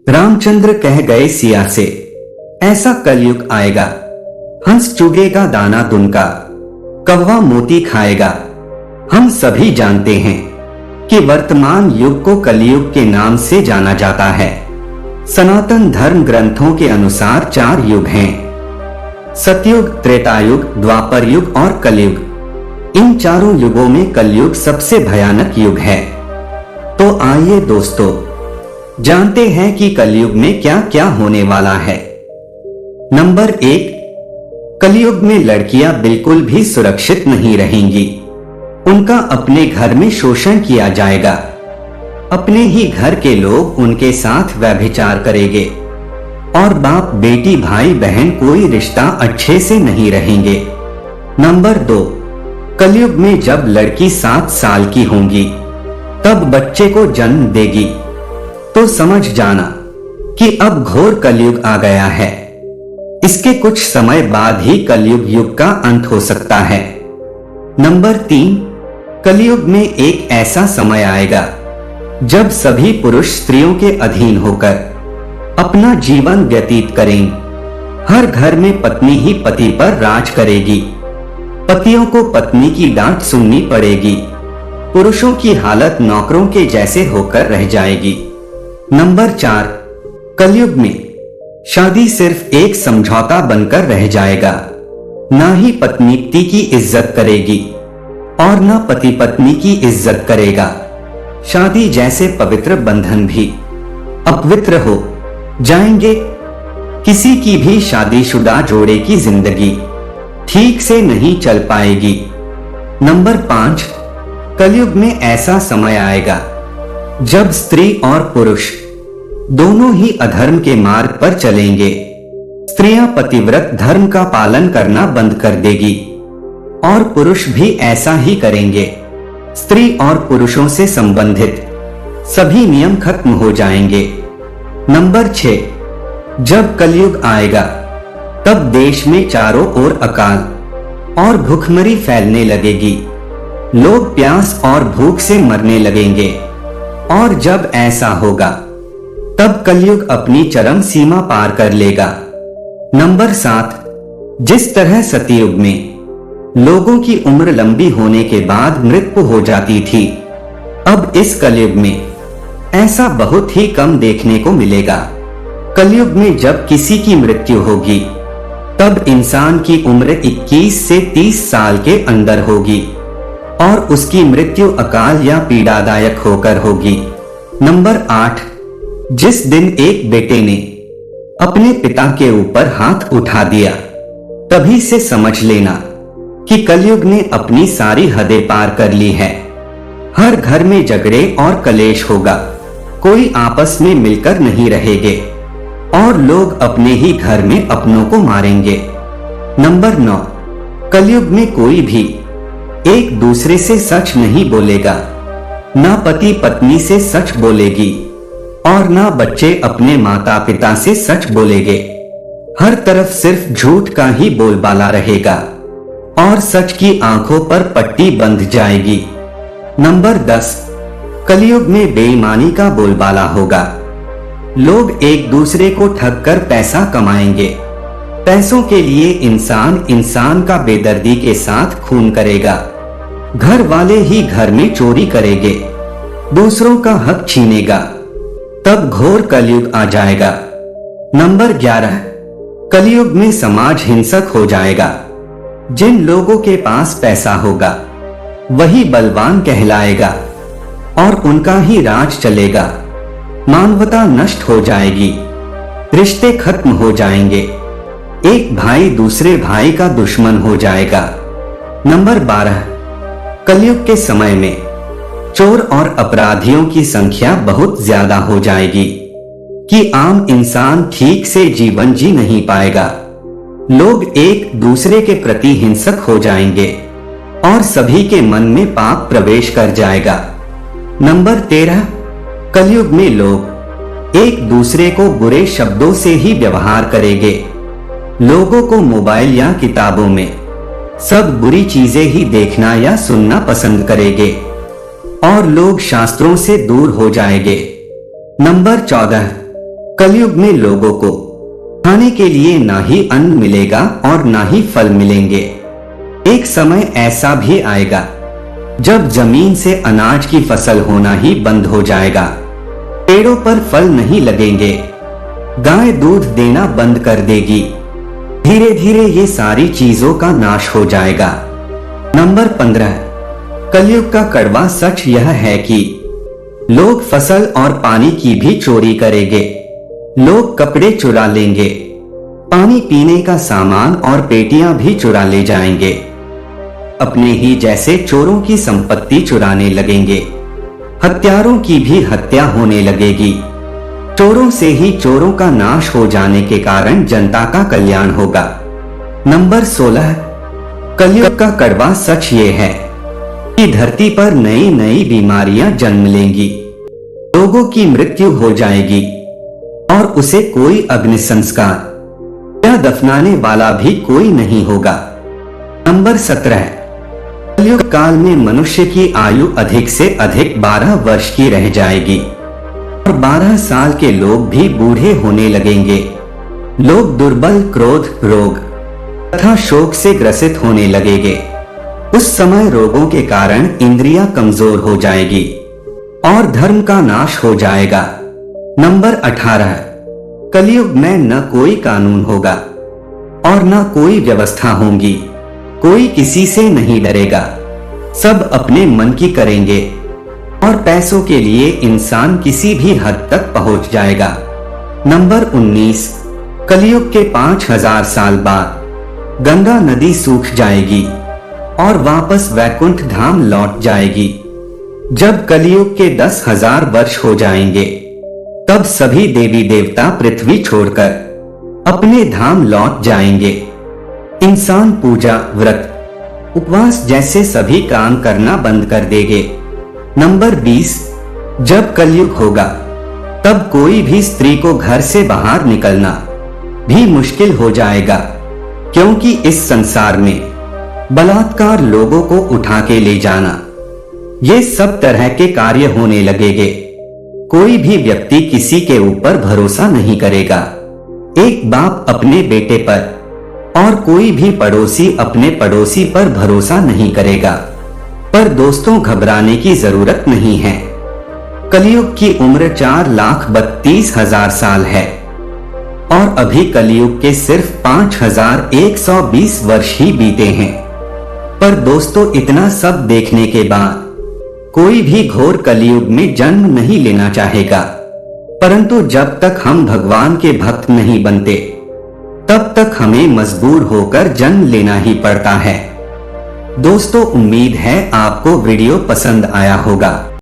रामचंद्र कह गए सिया से, ऐसा कलयुग आएगा, हंस चुगेगा दाना दुन का, कौवा मोती खाएगा। हम सभी जानते हैं कि वर्तमान युग को कलयुग के नाम से जाना जाता है। सनातन धर्म ग्रंथों के अनुसार 4 युग हैं, सतयुग, त्रेतायुग, द्वापर युग और कलयुग। इन चारों युगों में कलयुग सबसे भयानक युग है। तो आइए दोस्तों, जानते हैं कि कलयुग में क्या क्या होने वाला है। नंबर 1, कलयुग में लड़कियां बिल्कुल भी सुरक्षित नहीं रहेंगी। उनका अपने घर में शोषण किया जाएगा। अपने ही घर के लोग उनके साथ व्यभिचार करेंगे और बाप बेटी भाई बहन कोई रिश्ता अच्छे से नहीं रहेंगे। नंबर 2, कलयुग में जब लड़की 7 साल की होंगी तब बच्चे को जन्म देगी तो समझ जाना कि अब घोर कलयुग आ गया है। इसके कुछ समय बाद ही कलयुग युग का अंत हो सकता है। नंबर 3, कलयुग में एक ऐसा समय आएगा जब सभी पुरुष स्त्रियों के अधीन होकर अपना जीवन व्यतीत करेंगे। हर घर में पत्नी ही पति पर राज करेगी। पतियों को पत्नी की डांट सुननी पड़ेगी। पुरुषों की हालत नौकरों के जैसे होकर रह जाएगी। नंबर 4, कलयुग में शादी सिर्फ एक समझौता बनकर रह जाएगा। ना ही पत्नी पति की इज्जत करेगी और ना पति पत्नी की इज्जत करेगा। शादी जैसे पवित्र बंधन भी अपवित्र हो जाएंगे। किसी की भी शादीशुदा जोड़े की जिंदगी ठीक से नहीं चल पाएगी। नंबर 5, कलयुग में ऐसा समय आएगा जब स्त्री और पुरुष दोनों ही अधर्म के मार्ग पर चलेंगे। स्त्रियां पतिव्रत धर्म का पालन करना बंद कर देगी और पुरुष भी ऐसा ही करेंगे। स्त्री और पुरुषों से संबंधित सभी नियम खत्म हो जाएंगे। नंबर 6, जब कलयुग आएगा तब देश में चारों ओर अकाल और भूखमरी फैलने लगेगी। लोग प्यास और भूख से मरने लगेंगे और जब ऐसा होगा तब कलयुग अपनी चरम सीमा पार कर लेगा। नंबर 7, जिस तरह सतयुग में लोगों की उम्र लंबी होने के बाद मृत्यु हो जाती थी, अब इस कलयुग में ऐसा बहुत ही कम देखने को मिलेगा। कलयुग में जब किसी की मृत्यु होगी तब इंसान की उम्र 21 से 30 साल के अंदर होगी और उसकी मृत्यु अकाल या पीड़ादायक होकर होगी। नंबर 8, जिस दिन एक बेटे ने अपने पिता के ऊपर हाथ उठा दिया तभी से समझ लेना कि कलयुग ने अपनी सारी हदें पार कर ली है। हर घर में झगड़े और कलेश होगा। कोई आपस में मिलकर नहीं रहेंगे और लोग अपने ही घर में अपनों को मारेंगे। नंबर 9, कलयुग में कोई भी एक दूसरे से सच नहीं बोलेगा। ना पति पत्नी से सच बोलेगी और ना बच्चे अपने माता पिता से सच बोलेंगे। हर तरफ सिर्फ झूठ का ही बोलबाला रहेगा और सच की आंखों पर पट्टी बंध जाएगी। नंबर 10, कलयुग में बेईमानी का बोलबाला होगा। लोग एक दूसरे को ठग कर पैसा कमाएंगे। पैसों के लिए इंसान का बेदर्दी के साथ खून करेगा। घर वाले ही घर में चोरी करेंगे, दूसरों का हक छीनेगा। तब घोर कलयुग आ जाएगा। नंबर 11, कलयुग में समाज हिंसक हो जाएगा। जिन लोगों के पास पैसा होगा वही बलवान कहलाएगा और उनका ही राज चलेगा। मानवता नष्ट हो जाएगी, रिश्ते खत्म हो जाएंगे। एक भाई दूसरे भाई का दुश्मन हो जाएगा। नंबर 12, कलयुग के समय में चोर और अपराधियों की संख्या बहुत ज्यादा हो जाएगी कि आम इंसान ठीक से जीवन जी नहीं पाएगा। लोग एक दूसरे के प्रति हिंसक हो जाएंगे और सभी के मन में पाप प्रवेश कर जाएगा। नंबर 13, कलयुग में लोग एक दूसरे को बुरे शब्दों से ही व्यवहार करेंगे। लोगों को मोबाइल या किताबों में सब बुरी चीजें ही देखना या सुनना पसंद करेंगे और लोग शास्त्रों से दूर हो जाएंगे। नंबर 14, कलयुग में लोगों को खाने के लिए ना ही अन्न मिलेगा और ना ही फल मिलेंगे। एक समय ऐसा भी आएगा जब जमीन से अनाज की फसल होना ही बंद हो जाएगा, पेड़ों पर फल नहीं लगेंगे, गाय दूध देना बंद कर देगी। धीरे धीरे ये सारी चीजों का नाश हो जाएगा। नंबर 15, कलयुग का कड़वा सच यह है कि लोग फसल और पानी की भी चोरी करेंगे। लोग कपड़े चुरा लेंगे, पानी पीने का सामान और पेटियां भी चुरा ले जाएंगे। अपने ही जैसे चोरों की संपत्ति चुराने लगेंगे। हत्यारों की भी हत्या होने लगेगी। चोरों से ही चोरों का नाश हो जाने के कारण जनता का कल्याण होगा। नंबर 16, कलयुग का कड़वा सच ये है कि धरती पर नई नई बीमारियां जन्म लेंगी, लोगों की मृत्यु हो जाएगी और उसे कोई अग्नि संस्कार या दफनाने वाला भी कोई नहीं होगा। नंबर 17, कलयुग काल में मनुष्य की आयु अधिक से अधिक 12 वर्ष की रह जाएगी और 12 साल के लोग भी बूढ़े होने लगेंगे। लोग दुर्बल, क्रोध, रोग तथा शोक से ग्रसित होने लगेंगे। उस समय रोगों के कारण इंद्रियां कमजोर हो जाएगी और धर्म का नाश हो जाएगा। नंबर 18, कलयुग में न कोई कानून होगा और न कोई व्यवस्था होगी। कोई किसी से नहीं डरेगा, सब अपने मन की करेंगे और पैसों के लिए इंसान किसी भी हद तक पहुंच जाएगा। नंबर 19, कलयुग के 5000 साल बाद गंगा नदी सूख जाएगी और वापस वैकुंठ धाम लौट जाएगी। जब कलयुग के 10,000 वर्ष हो जाएंगे तब सभी देवी देवता पृथ्वी छोड़कर अपने धाम लौट जाएंगे। इंसान पूजा, व्रत, उपवास जैसे सभी काम करना बंद कर देंगे। नंबर 20, जब कलयुग होगा तब कोई भी स्त्री को घर से बाहर निकलना भी मुश्किल हो जाएगा, क्योंकि इस संसार में बलात्कार, लोगों को उठा के ले जाना, ये सब तरह के कार्य होने लगेंगे। कोई भी व्यक्ति किसी के ऊपर भरोसा नहीं करेगा। एक बाप अपने बेटे पर और कोई भी पड़ोसी अपने पड़ोसी पर भरोसा नहीं करेगा। पर दोस्तों, घबराने की जरूरत नहीं है। कलयुग की उम्र 4,32,000 साल है और अभी कलयुग के सिर्फ 5,120 वर्ष ही बीते हैं। पर दोस्तों, इतना सब देखने के बाद कोई भी घोर कलयुग में जन्म नहीं लेना चाहेगा। परंतु जब तक हम भगवान के भक्त नहीं बनते तब तक हमें मजबूर होकर जन्म लेना ही पड़ता है। दोस्तों, उम्मीद है आपको वीडियो पसंद आया होगा।